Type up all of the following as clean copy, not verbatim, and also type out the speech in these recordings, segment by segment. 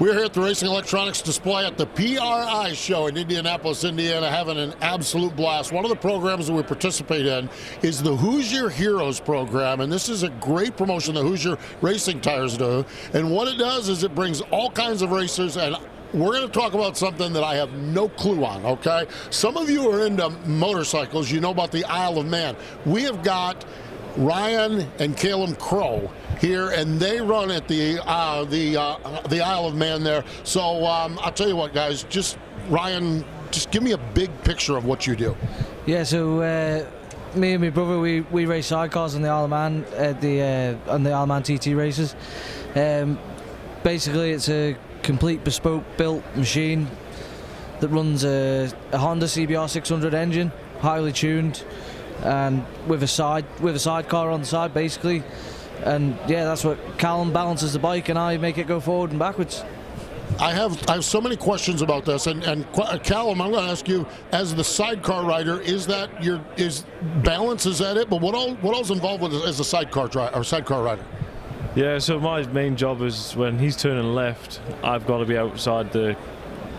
We're here at the Racing Electronics display at the PRI show in Indianapolis, Indiana, having an absolute blast. One of the programs that we participate in is the Hoosier Heroes program, and this is a great promotion that Hoosier Racing Tires do. And what it does is it brings all kinds of racers, and we're going to talk about something that I have no clue on, okay? Some of you are into motorcycles. You know about the Isle of Man. We have got Ryan and Callum Crowe here, and they run at the Isle of Man there. So I'll tell you what, guys, Ryan, just give me a big picture of what you do. Yeah, so me and my brother, we race sidecars on the Isle of Man, on the Isle of Man TT races. Basically, it's a complete bespoke built machine that runs a Honda CBR 600 engine, highly tuned, and with a sidecar on the side, basically. And yeah, that's what Callum balances the bike, and I make it go forward and backwards. I have so many questions about this, and Callum, I'm going to ask you, as the sidecar rider, is balance, is that it? But what else involved with as a sidecar rider? Yeah, so my main job is when he's turning left, I've got to be outside the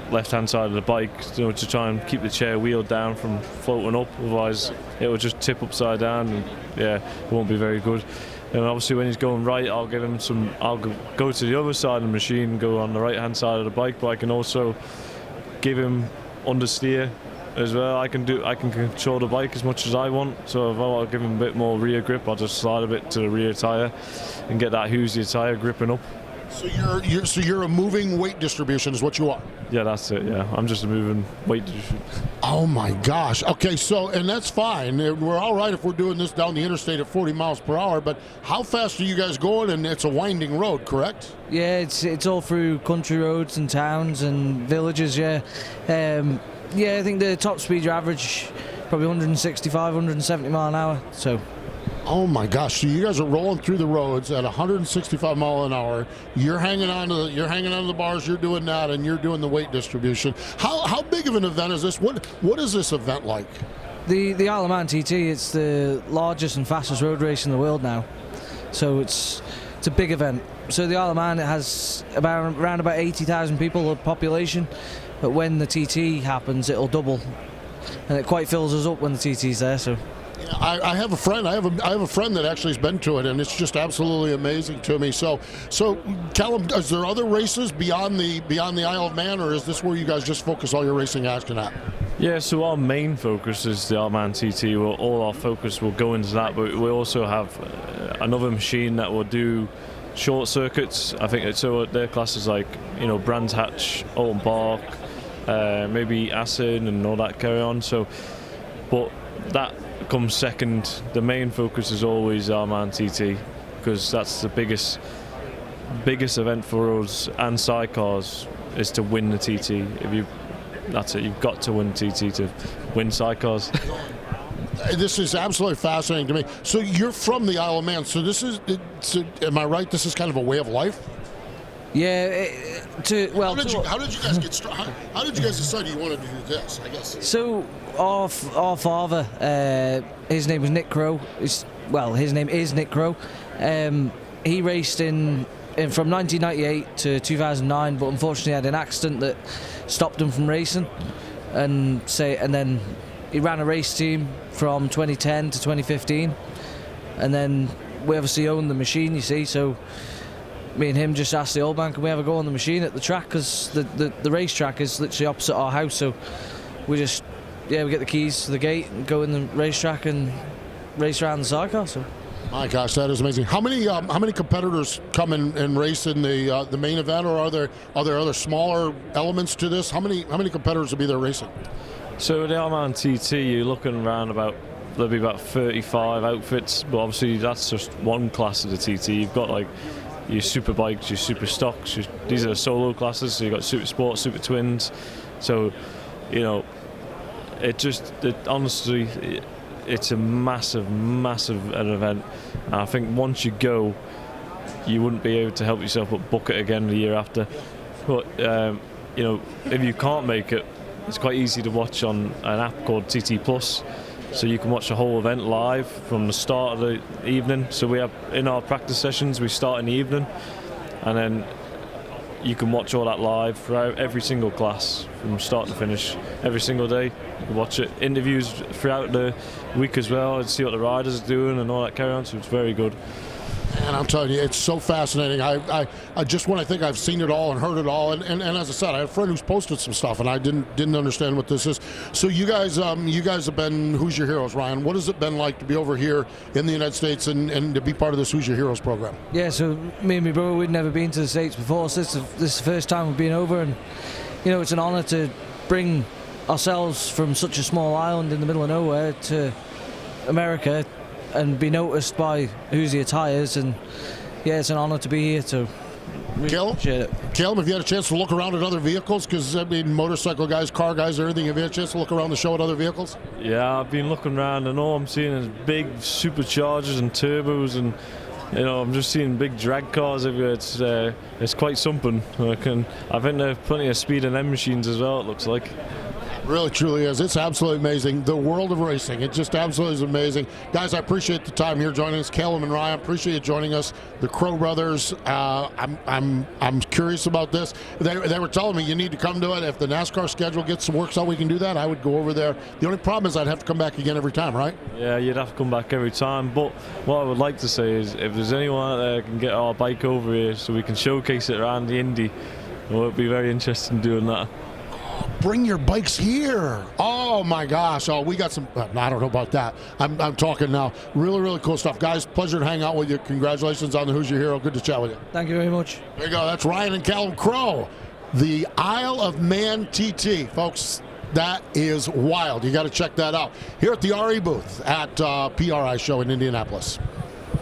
left-hand side of the bike, to try and keep the chair wheel down from floating up. Otherwise, it will just tip upside down, and yeah, it won't be very good. And obviously, when he's going right, I'll give him some. I'll go to the other side of the machine, go on the right-hand side of the bike, but I can also give him understeer as well. I can control the bike as much as I want. So if I want to give him a bit more rear grip, I'll just slide a bit to the rear tyre and get that Hoosier tyre gripping up. So you're a moving weight distribution is what you are? Yeah, that's it, yeah. I'm just a moving weight distribution. Oh my gosh. Okay, so, and that's fine. We're all right if we're doing this down the interstate at 40 miles per hour, but how fast are you guys going? And it's a winding road, correct? Yeah, it's all through country roads and towns and villages, yeah. Yeah, I think the top speed you average probably 165, 170 mile an hour, so. Oh my gosh! So you guys are rolling through the roads at 165 mile an hour. You're hanging on to the bars. You're doing that, and you're doing the weight distribution. How big of an event is this? What is this event like? The Isle of Man TT. It's the largest and fastest road race in the world now. So it's a big event. So the Isle of Man, it has around about 80,000 people of population. But when the TT happens, it'll double, and it quite fills us up when the TT's there. So. I have a friend. I have a friend that actually has been to it, and it's just absolutely amazing to me. So Callum, is there other races beyond the Isle of Man, or is this where you guys just focus all your racing action at? Yeah, so our main focus is the Isle of Man TT. All our focus will go into that, but we also have another machine that will do short circuits. I think so. Their classes like Brands Hatch, Alton Park, maybe Assen, and all that carry on. So, but that comes second. The main focus is always Isle of Man TT, because that's the biggest event for us and sidecars, is to win the TT. That's it. You've got to win TT to win sidecars. This is absolutely fascinating to me. So you're from the Isle of Man. So am I right? This is kind of a way of life. Yeah. How did you guys get started? How did you guys decide you wanted to do this? I guess. So our father, his name was Nick Crowe. His name is Nick Crowe. He raced from 1998 to 2009, but unfortunately had an accident that stopped him from racing. And then he ran a race team from 2010 to 2015, and then we obviously owned the machine. You see, so. Me and him just asked the old man, can we ever go on the machine at the track, because the racetrack is literally opposite our house. So we get the keys to the gate and go in the racetrack and race around the sidecar. So. My gosh, that is amazing. How many competitors come and race in the main event, or are there other smaller elements to this? How many competitors will be there racing? So the Isle of Man TT, you're looking around there'll be about 35 outfits, but obviously that's just one class of the TT. You've got like your super bikes, your super stocks. These are the solo classes. So you've got super sports, super twins. So, honestly, it's a massive an event. And I think once you go, you wouldn't be able to help yourself but book it again the year after. But if you can't make it, it's quite easy to watch on an app called TT Plus. So you can watch the whole event live from the start of the evening. So we have, in our practice sessions, we start in the evening, and then you can watch all that live throughout every single class from start to finish every single day. You can watch it, interviews throughout the week as well, and see what the riders are doing and all that carry on, so it's very good. And I'm telling you, it's so fascinating. I just when I think I've seen it all and heard it all, and as I said, I have a friend who's posted some stuff, and I didn't understand what this is. So you guys have been Hoosier Heroes, Ryan. What has it been like to be over here in the United States and to be part of this Hoosier Heroes program? Yeah, so me and my brother, we'd never been to the States before, so this is the first time we've been over, and it's an honour to bring ourselves from such a small island in the middle of nowhere to America and be noticed by Hoosier Tyres, and yeah, it's an honour to be here, so really appreciate it. Callum, have you had a chance to look around at other vehicles? Because I mean, motorcycle guys, car guys, everything. Have you had a chance to look around the show at other vehicles? Yeah, I've been looking around, and all I'm seeing is big superchargers and turbos, and I'm just seeing big drag cars everywhere. It's quite something. I think there's plenty of speed in them machines as well, it looks like. Really, truly is. It's absolutely amazing. The world of racing. It just absolutely is amazing. Guys, I appreciate the time here joining us. Callum and Ryan, appreciate you joining us. The Crowe brothers. I'm curious about this. They were telling me you need to come to it. If the NASCAR schedule works out, we can do that. I would go over there. The only problem is I'd have to come back again every time, right? Yeah, you'd have to come back every time. But what I would like to say is, if there's anyone out there who can get our bike over here so we can showcase it around the Indy, well, it'd be very interesting doing that. Bring your bikes here. Oh my gosh. Oh, we got some, I don't know about that. I'm talking now. Really, really cool stuff. Guys, pleasure to hang out with you. Congratulations on the Hoosier Hero. Good to chat with you. Thank you very much. There you go. That's Ryan and Callum Crowe. The Isle of Man TT. Folks, that is wild. You got to check that out. Here at the RE booth at PRI show in Indianapolis.